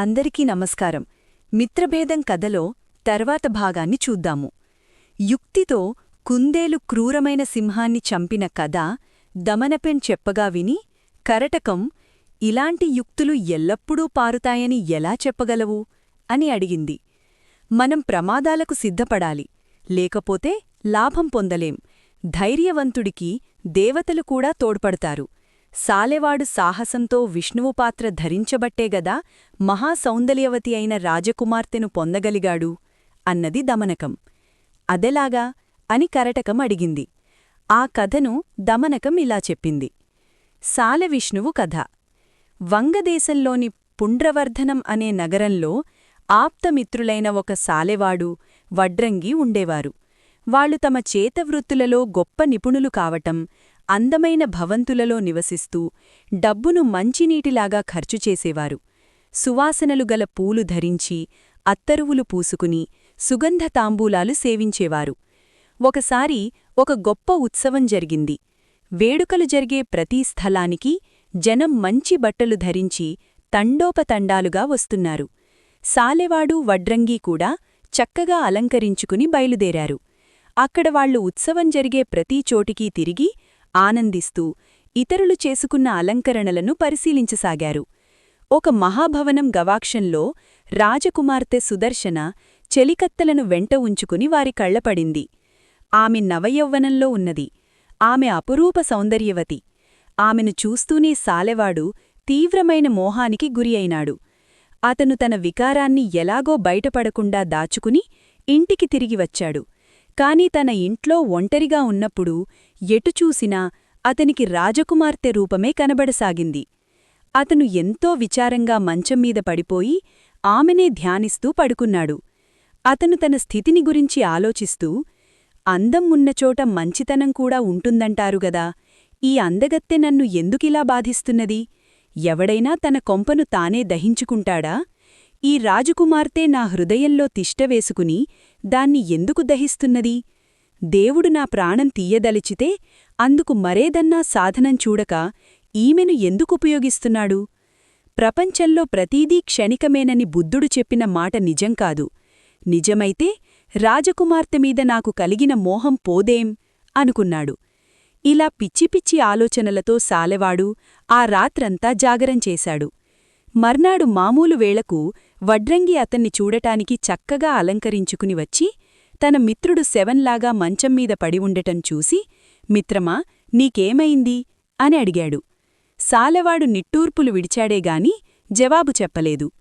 అందరికీ నమస్కారం. మిత్రభేదం కథలో తర్వాత భాగాన్ని చూద్దాము. యుక్తితో కుందేలు క్రూరమైన సింహాన్ని చంపిన కథ దమనపెన్ చెప్పగా విని కరటకం, ఇలాంటి యుక్తులు ఎల్లప్పుడూ పారుతాయని ఎలా చెప్పగలవు అని అడిగింది. మనం ప్రమాదాలకు సిద్ధపడాలి, లేకపోతే లాభం పొందలేం. ధైర్యవంతుడికి దేవతలు కూడా తోడ్పడతారు. సాలెవాడు సాహసంతో విష్ణువు పాత్ర ధరించబట్టేగదా మహాసౌందర్యవతి అయిన రాజకుమార్తెను పొందగలిగాడు అన్నది దమనకం. అదెలాగా అని కరటకం అడిగింది. ఆ కథను దమనకం ఇలా చెప్పింది. సాలె విష్ణువు కథ. వంగదేశంలోని పుండ్రవర్ధనం అనే నగరంలో ఆప్తమిత్రులైన ఒక సాలెవాడు, వడ్రంగి ఉండేవారు. వాళ్లు తమ చేతవృత్తులలో గొప్ప నిపుణులు కావటం, అందమైన భవంతులలో నివసిస్తూ డబ్బును మంచినీటిలాగా ఖర్చు చేసేవారు. సువాసనలు గల పూలు ధరించి, అత్తరువులు పూసుకుని, సుగంధ తాంబూలాలు సేవించేవారు. ఒకసారి ఒక గొప్ప ఉత్సవం జరిగింది. వేడుకలు జరిగే ప్రతి స్థలానికి జనం మంచి బట్టలు ధరించి తండోపతండాలుగా వస్తున్నారు. సాలెవాడు, వడ్రంగి కూడా చక్కగా అలంకరించుకుని బయలుదేరారు. అక్కడ వాళ్లు ఉత్సవం జరిగే ప్రతి చోటికీ తిరిగి ఆనందిస్తూ ఇతరులు చేసుకున్న అలంకరణలను పరిశీలించసాగారు. ఒక మహాభవనం గవాక్షంలో రాజకుమార్తె సుదర్శన చెలికత్తెలను వెంట ఉంచుకుని వారి కళ్లపడింది. ఆమె నవయౌవనంలో ఉన్నది. ఆమె అపురూప సౌందర్యవతి. ఆమెను చూస్తూనే సాలెవాడు తీవ్రమైన మోహానికి గురి అయినాడు. అతను తన వికారాన్ని ఎలాగో బయటపడకుండా దాచుకుని ఇంటికి తిరిగి వచ్చాడు. కాని తన ఇంట్లో ఒంటరిగా ఉన్నప్పుడు ఎటుచూసినా అతనికి రాజకుమార్తె రూపమే కనబడసాగింది. అతను ఎంతో విచారంగా మంచంమీద పడిపోయి ఆమెనే ధ్యానిస్తూ పడుకున్నాడు. అతను తన స్థితిని గురించి ఆలోచిస్తూ, అందం ఉన్నచోట మంచితనం కూడా ఉంటుందంటారుగదా, ఈ అందగత్తె నన్ను ఎందుకిలా బాధిస్తున్నది? ఎవడైనా తన కొంపను తానే దహించుకుంటాడా? ఈ రాజకుమార్తె నా హృదయంలో తిష్టవేసుకుని దాన్ని ఎందుకు దహిస్తున్నది? దేవుడు నా ప్రాణం తీయదలిచితే అందుకు మరేదన్నా సాధనం చూడక ఈమెను ఎందుకుపయోగిస్తున్నాడు? ప్రపంచంలో ప్రతీదీ క్షణికమేనని బుద్ధుడు చెప్పిన మాట నిజం కాదు. నిజమైతే రాజకుమార్తెమీద నాకు కలిగిన మోహం పోదేం అనుకున్నాడు. ఇలా పిచ్చిపిచ్చి ఆలోచనలతో సాలెవాడు ఆ రాత్రంతా జాగరం చేశాడు. మర్నాడు మామూలు వేళకు వడ్రంగి అతన్ని చూడటానికి చక్కగా అలంకరించుకుని వచ్చి తన మిత్రుడు శవంలాగా మంచంమీద పడి ఉండటం చూసి, మిత్రమా, నీకేమైంది అని అడిగాడు. సాలెవాడు నిట్టూర్పులు విడిచాడేగాని జవాబు చెప్పలేదు.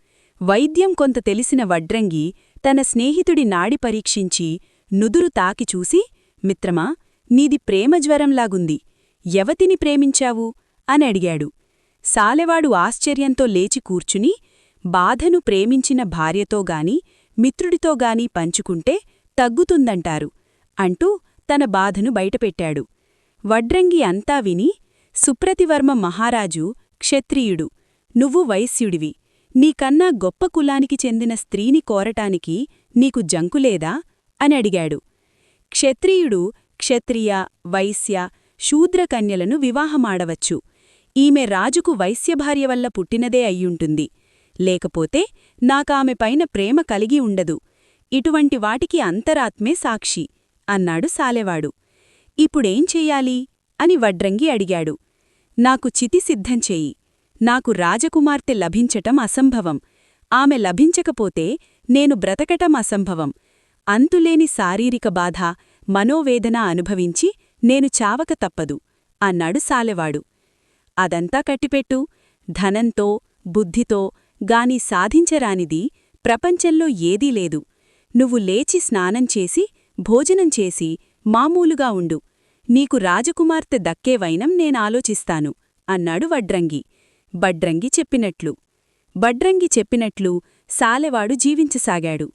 వైద్యం కొంత తెలిసిన వడ్రంగి తన స్నేహితుడి నాడి పరీక్షించి నుదురు తాకి చూసి, మిత్రమా, నీది ప్రేమజ్వరంలాగుంది. ఎవతిని ప్రేమించావు అని అడిగాడు. సాలెవాడు ఆశ్చర్యంతో లేచి కూర్చుని, బాధను ప్రేమించిన భార్యతోగాని మిత్రుడితోగాని పంచుకుంటే తగ్గుతుందంటారు అంటూ తన బాధను బయటపెట్టాడు. వడ్రంగి అంతా విని, సుప్రతివర్మ మహారాజు క్షత్రియుడు, నువ్వు వైశ్యుడివి. నీకన్నా గొప్ప కులానికి చెందిన స్త్రీని కోరటానికి నీకు జంకులేదా అని అడిగాడు. క్షత్రియుడు క్షత్రియ, వైశ్య, శూద్రకన్యలను వివాహమాడవచ్చు. ఈమె రాజుకు వైశ్యభార్య వల్ల పుట్టినదే అయ్యుంటుంది. లేకపోతే నాకామెపైన ప్రేమ కలిగి ఉండదు. ఇటువంటి వాటికి అంతరాత్మే సాక్షి అన్నాడు సాలెవాడు. ఇప్పుడేం చెయ్యాలి అని వడ్రంగి అడిగాడు. నాకు చితి సిద్ధం చెయ్యి. నాకు రాజకుమార్తె లభించటం అసంభవం. ఆమె లభించకపోతే నేను బ్రతకటం అసంభవం. అంతులేని శారీరక బాధ, మనోవేదన అనుభవించి నేను చావక తప్పదు అన్నాడు సాలెవాడు. అదంతా కట్టిపెట్టు. ధనంతో, బుద్ధితో గాని సాధించరానిది ప్రపంచంలో ఏదీ లేదు. నువ్వు లేచి స్నానం చేసి, భోజనం చేసి మామూలుగా ఉండు. నీకు రాజకుమార్తె దక్కే వైనం నేనాలోచిస్తాను అన్నాడు వడ్రంగి. బడ్రంగి చెప్పినట్లు సాలెవాడు జీవించసాగాడు.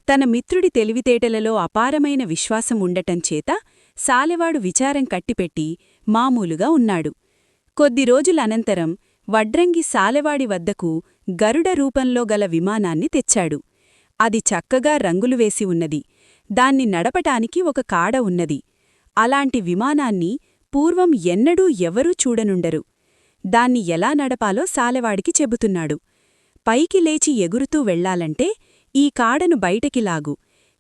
తన మిత్రుడి తెలివితేటలలో అపారమైన విశ్వాసం ఉండటంచేత సాలెవాడు విచారం కట్టిపెట్టి మామూలుగా ఉన్నాడు. కొద్ది రోజులనంతరం వడ్రంగి సాలెవాడి వద్దకు గరుడ రూపంలో గల విమానాన్ని తెచ్చాడు. అది చక్కగా రంగులు వేసి ఉన్నది. దాన్ని నడపటానికి ఒక కాడ ఉన్నది. అలాంటి విమానాన్ని పూర్వం ఎన్నడూ ఎవరూ చూడనుండరు. దాన్ని ఎలా నడపాలో సాలెవాడికి చెబుతున్నాడు. పైకి లేచి ఎగురుతూ వెళ్లాలంటే ఈ కాడను బయటికి లాగు,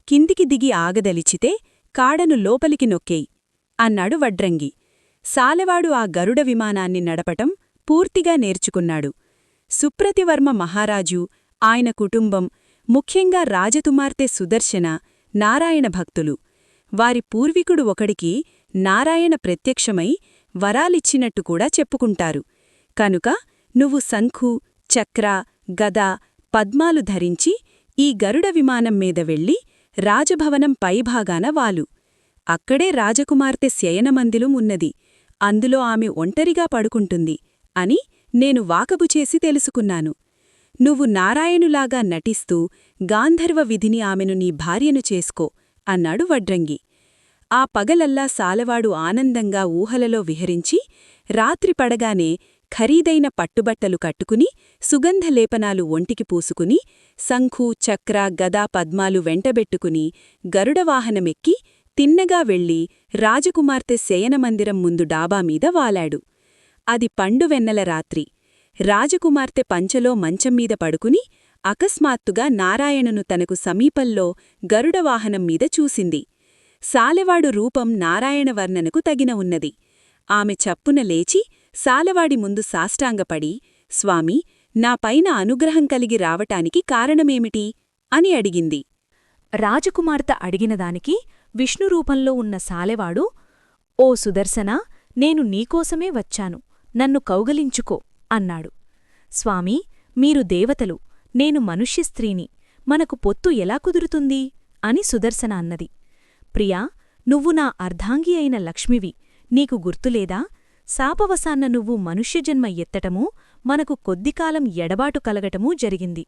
కిందికి దిగి ఆగదలిచితే కాడను లోపలికి నొక్కేయ్ అన్నాడు వడ్రంగి. సాలెవాడు ఆ గరుడ విమానాన్ని నడపటం పూర్తిగా నేర్చుకున్నాడు. సుప్రతివర్మ మహారాజు, ఆయన కుటుంబం, ముఖ్యంగా రాజకుమార్తె సుదర్శన నారాయణ భక్తులు. వారి పూర్వీకుడు ఒకడికి నారాయణ ప్రత్యక్షమై వరాలిచ్చినట్టు కూడా చెప్పుకుంటారు. కనుక నువ్వు శంఖు, చక్ర, గద, పద్మాలు ధరించి ఈ గరుడ విమానం మీద వెళ్ళి రాజభవనం పైభాగాన వాలు. అక్కడే రాజకుమార్తె శయనమందిరం ఉన్నది, అందులో ఆమె ఒంటరిగా పడుకుంటుంది అని నేను వాకబుచేసి తెలుసుకున్నాను. నువ్వు నారాయణులాగా నటిస్తూ గాంధర్వ విధిని ఆమెను నీ భార్యను చేసుకో అన్నాడు వడ్రంగి. ఆ పగలల్లా సాలెవాడు ఆనందంగా ఊహలలో విహరించి, రాత్రి పడగానే ఖరీదైన పట్టుబట్టలు కట్టుకుని, సుగంధలేపనాలు ఒంటికి పూసుకుని, శంఖు, చక్ర, గదా, పద్మాలు వెంటబెట్టుకుని గరుడవాహనమెక్కి తిన్నగా వెళ్ళి రాజకుమార్తె శయనమందిరం ముందు డాబామీద వాలాడు. అది పండువెన్నెల రాత్రి. రాజకుమార్తె పంచలో మంచంమీద పడుకుని అకస్మాత్తుగా నారాయణను తనకు సమీపంలో గరుడవాహనం మీద చూసింది. సాలెవాడు రూపం నారాయణవర్ణనకు తగిన ఉన్నది. ఆమె చప్పున లేచి సాలెవాడి ముందు సాష్టాంగపడి, స్వామీ, నాపైన అనుగ్రహం కలిగి రావటానికి కారణమేమిటి అని అడిగింది. రాజకుమార్తె అడిగినదానికి విష్ణురూపంలో ఉన్న సాలెవాడు, ఓ సుదర్శనా, నేను నీకోసమే వచ్చాను, నన్ను కౌగలించుకో అన్నాడు. స్వామీ, మీరు దేవతలు, నేను మనుష్యస్త్రీని, మనకు పొత్తు ఎలా కుదురుతుంది అని సుదర్శన అన్నది. ప్రియా, నువ్వు నా అర్ధాంగి అయిన లక్ష్మివి, నీకు గుర్తులేదా? శాపవశాన్న నువ్వు మనుష్యజన్మ ఎత్తటమూ మనకు కొద్దికాలం ఎడబాటు కలగటమూ జరిగింది.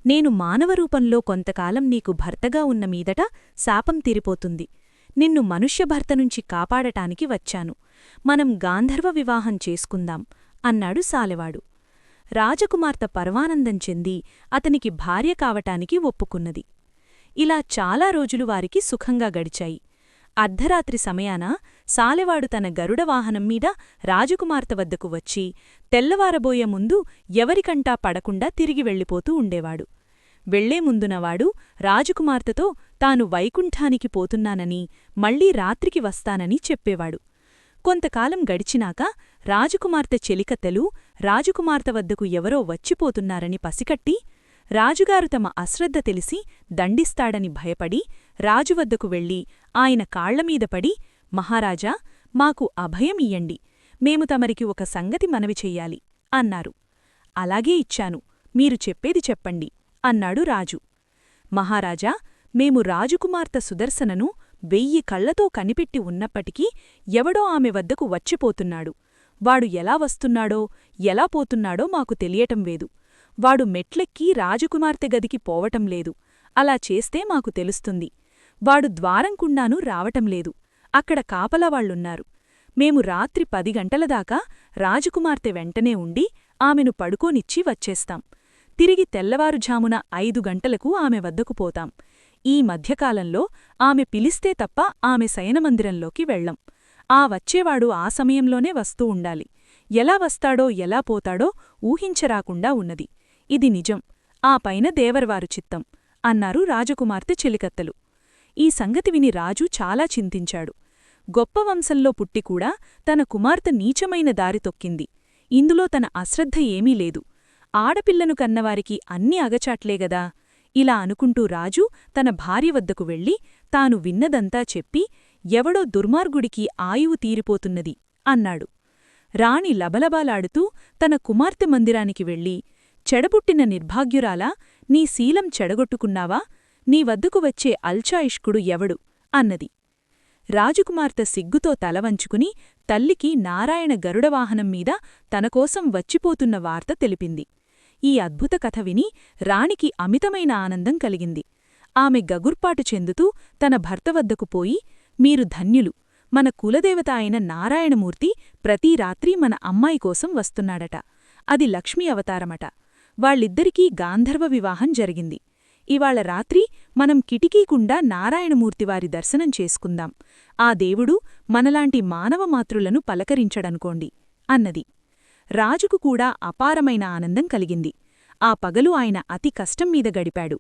నేను మానవరూపంలో కొంతకాలం నీకు భర్తగా ఉన్న మీదట శాపం తీరిపోతుంది. నిన్ను మనుష్యభర్తనుంచి కాపాడటానికి వచ్చాను. మనం గాంధర్వ వివాహం చేసుకుందాం అన్నాడు సాలెవాడు. రాజకుమార్తె పరమానందం చెంది అతనికి భార్య కావటానికి ఒప్పుకున్నది. ఇలా చాలా రోజులు వారికి సుఖంగా గడిచాయి. అర్ధరాత్రి సమయాన సాలెవాడు తన గరుడవాహనం మీద రాజకుమార్తె వద్దకు వచ్చి తెల్లవారబోయే ముందు ఎవరికంటా పడకుండా తిరిగి వెళ్ళిపోతూ ఉండేవాడు. వెళ్లే ముందునవాడు రాజకుమార్తెతో తాను వైకుంఠానికి పోతున్నానని, మళ్లీ రాత్రికి వస్తానని చెప్పేవాడు. కొంతకాలం గడిచినాక రాజకుమార్తె చెలికత్తెలు రాజకుమార్తె వద్దకు ఎవరో వచ్చిపోతున్నారని పసికట్టి, రాజుగారు తమ అశ్రద్ధ తెలిసి దండిస్తాడని భయపడి రాజువద్దకు వెళ్లి ఆయన కాళ్లమీద పడి, మహారాజా, మాకు అభయం ఇయ్యండి, మేము తమరికి ఒక సంగతి మనవి చెయ్యాలి అన్నారు. అలాగే ఇచ్చాను, మీరు చెప్పేది చెప్పండి అన్నాడు రాజు. మహారాజా, మేము రాజకుమార్తె సుదర్శనను 1000 కళ్లతో కనిపెట్టి ఉన్నప్పటికీ ఎవడో ఆమె వద్దకు వచ్చిపోతున్నాడు. వాడు ఎలా వస్తున్నాడో ఎలా పోతున్నాడో మాకు తెలియటం లేదు. వాడు మెట్లెక్కి రాజకుమార్తె గదికి పోవటం లేదు. అలా చేస్తే మాకు తెలుస్తుంది. వాడు ద్వారంకుండానూ రావటంలేదు. అక్కడ కాపలావాళ్లున్నారు. మేము రాత్రి 10 గంటలదాకా రాజకుమార్తె వెంటనే ఉండి ఆమెను పడుకోనిచ్చి వచ్చేస్తాం. తిరిగి తెల్లవారుఝామున 5 గంటలకు ఆమె వద్దకు పోతాం. ఈ మధ్యకాలంలో ఆమె పిలిస్తే తప్ప ఆమె శయనమందిరంలోకి వెళ్ళం. ఆ వచ్చేవాడు ఆ సమయంలోనే వస్తూ ఉండాలి. ఎలా వస్తాడో ఎలా పోతాడో ఊహించరాకుండా ఉన్నది. ఇది నిజం. ఆ పైన దేవర్వారు చిత్తం అన్నారు రాజకుమార్తె చెలికత్తెలు. ఈ సంగతి విని రాజు చాలా చింతించాడు. గొప్ప వంశంలో పుట్టికూడా తన కుమార్తె నీచమైన దారి తొక్కింది. ఇందులో తన అశ్రద్ధ ఏమీ లేదు. ఆడపిల్లను కన్నవారికి అన్ని అగచాట్లేగదా. ఇలా అనుకుంటూ రాజు తన భార్య వద్దకు వెళ్ళి తాను విన్నదంతా చెప్పి, ఎవడో దుర్మార్గుడికి ఆయువు తీరిపోతున్నది అన్నాడు. రాణి లబలబాలాడుతూ తన కుమార్తె మందిరానికి వెళ్ళి, చెడబుట్టిన నిర్భాగ్యురాలా, నీ శీలం చెడగొట్టుకున్నావా? నీ వద్దకు వచ్చే అల్చాయిష్కుడు ఎవడు అన్నది. రాజకుమార్తె సిగ్గుతో తలవంచుకుని తల్లికి నారాయణ గరుడవాహనం మీద తనకోసం వచ్చిపోతున్న వార్త తెలిపింది. ఈ అద్భుత కథ విని రాణికి అమితమైన ఆనందం కలిగింది. ఆమె గగుర్పాటు చెందుతూ తన భర్త వద్దకు పోయి, మీరు ధన్యులు, మన కులదేవత అయిన నారాయణమూర్తి ప్రతి రాత్రి మన అమ్మాయి కోసం వస్తున్నాడట. అది లక్ష్మీ అవతారమట. వాళ్ళిద్దరికీ గాంధర్వ వివాహం జరిగింది. ఇవాళ రాత్రి మనం కిటికీకుండా నారాయణమూర్తివారి దర్శనం చేసుకుందాం. ఆ దేవుడు మనలాంటి మానవమాతృలను పలకరించడనుకోండి అన్నది. రాజుకు కూడా అపారమైన ఆనందం కలిగింది. ఆ పగలు ఆయన అతి కష్టం మీద గడిపాడు.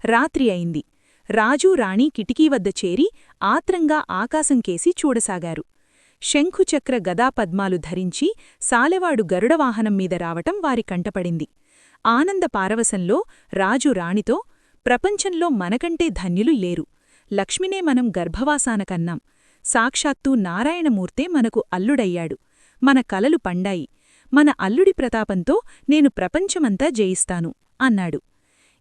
రాత్రి అయింది. రాజూ రాణి కిటికీ వద్ద చేరి ఆత్రంగా ఆకాశంకేసి చూడసాగారు. శంఖుచక్ర గదాపద్మాలు ధరించి సాలెవాడు గరుడవాహనం మీద రావటం వారి కంటపడింది. ఆనంద పారవశంలో రాజు రాణితో, ప్రపంచంలో మనకంటే ధన్యులు లేరు. లక్ష్మినే మనం గర్భవాసాన కన్నాం. సాక్షాత్తూ నారాయణమూర్తే మనకు అల్లుడయ్యాడు. మన కలలు పండాయి. మన అల్లుడి ప్రతాపంతో నేను ప్రపంచమంతా జయిస్తాను అన్నాడు.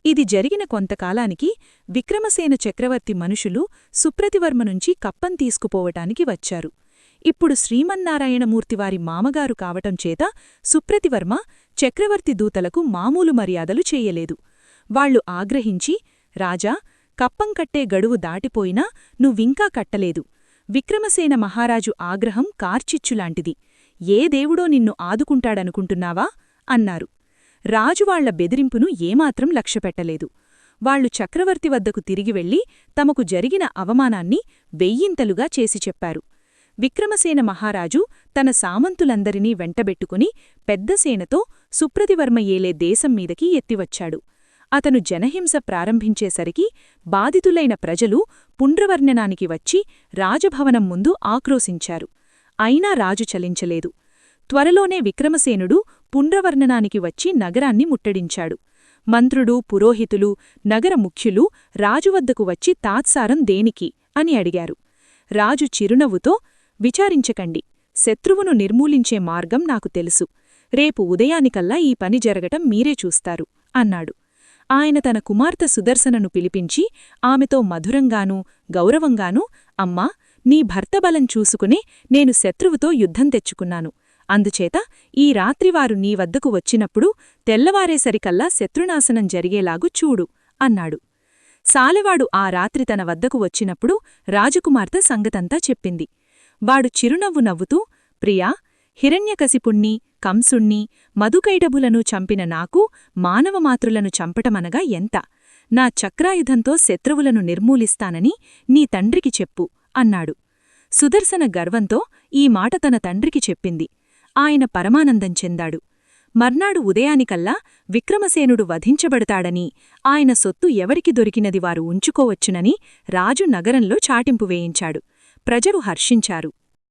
ఇది జరిగిన కొంతకాలానికి విక్రమసేన చక్రవర్తి మనుషులు సుప్రతివర్మనుంచి కప్పం తీసుకుపోవటానికి వచ్చారు. ఇప్పుడు శ్రీమన్నారాయణమూర్తివారి మామగారు కావటం చేత సుప్రతివర్మ చక్రవర్తి దూతలకు మామూలు మర్యాదలు చేయలేదు. వాళ్లు ఆగ్రహించి, రాజా, కప్పం కట్టే గడువు దాటిపోయినా నువ్వింకా కట్టలేదు. విక్రమసేన మహారాజు ఆగ్రహం కార్చిచ్చులాంటిది. ఏ దేవుడో నిన్ను ఆదుకుంటాడనుకుంటున్నావా అన్నారు. రాజువాళ్ల బెదిరింపును ఏమాత్రం లక్ష్యపెట్టలేదు. వాళ్లు చక్రవర్తి వద్దకు తిరిగి వెళ్లి తమకు జరిగిన అవమానాన్ని వెయ్యింతలుగా చేసి చెప్పారు. విక్రమసేన మహారాజు తన సామంతులందరినీ వెంటబెట్టుకుని పెద్దసేనతో సుప్రతివర్మ ఏలే దేశం మీదకి ఎత్తివచ్చాడు. అతను జనహింస ప్రారంభించేసరికి బాధితులైన ప్రజలు పుండ్రవర్ణనానికి వచ్చి రాజభవనం ముందు ఆక్రోశించారు. అయినా రాజు చలించలేదు. త్వరలోనే విక్రమసేనుడు పుండ్రవర్ణనానికి వచ్చి నగరాన్ని ముట్టడించాడు. మంత్రుడు, పురోహితులు, నగర ముఖ్యులు రాజువద్దకు వచ్చి తాత్సారం దేనికి అని అడిగారు. రాజు చిరునవ్వుతో, విచారించకండి, శత్రువును నిర్మూలించే మార్గం నాకు తెలుసు. రేపు ఉదయానికల్లా ఈ పని జరగటం మీరే చూస్తారు అన్నాడు. ఆయన తన కుమార్తె సుదర్శనను పిలిపించి ఆమెతో మధురంగానూ గౌరవంగానూ, అమ్మా, నీ భర్తబలం చూసుకునే నేను శత్రువుతో యుద్ధం తెచ్చుకున్నాను. అందుచేత ఈ రాత్రివారు నీ వద్దకు వచ్చినప్పుడు తెల్లవారేసరికల్లా శత్రునాశనం జరిగేలాగు చూడు అన్నాడు. సాలెవాడు ఆ రాత్రి తన వద్దకు వచ్చినప్పుడు రాజకుమార్తె సంగతంతా చెప్పింది. వాడు చిరునవ్వు నవ్వుతూ, ప్రియా, హిరణ్యకశిపుణ్ణి, కంసుణ్ణి, మధుకైటభులను చంపిన నాకు మానవమాతృలను చంపటమనగా ఎంత? నా చక్రాయుధంతో శత్రువులను నిర్మూలిస్తానని నీ తండ్రికి చెప్పు అన్నాడు. సుదర్శన గర్వంతో ఈ మాట తన తండ్రికి చెప్పింది. ఆయన పరమానందం చెందాడు. మర్నాడు ఉదయానికల్లా విక్రమసేనుడు వధించబడతాడని, ఆయన సొత్తు ఎవరికి దొరికినది వారు ఉంచుకోవచ్చునని రాజు నగరంలో చాటింపు వేయించాడు. ప్రజలు హర్షించారు.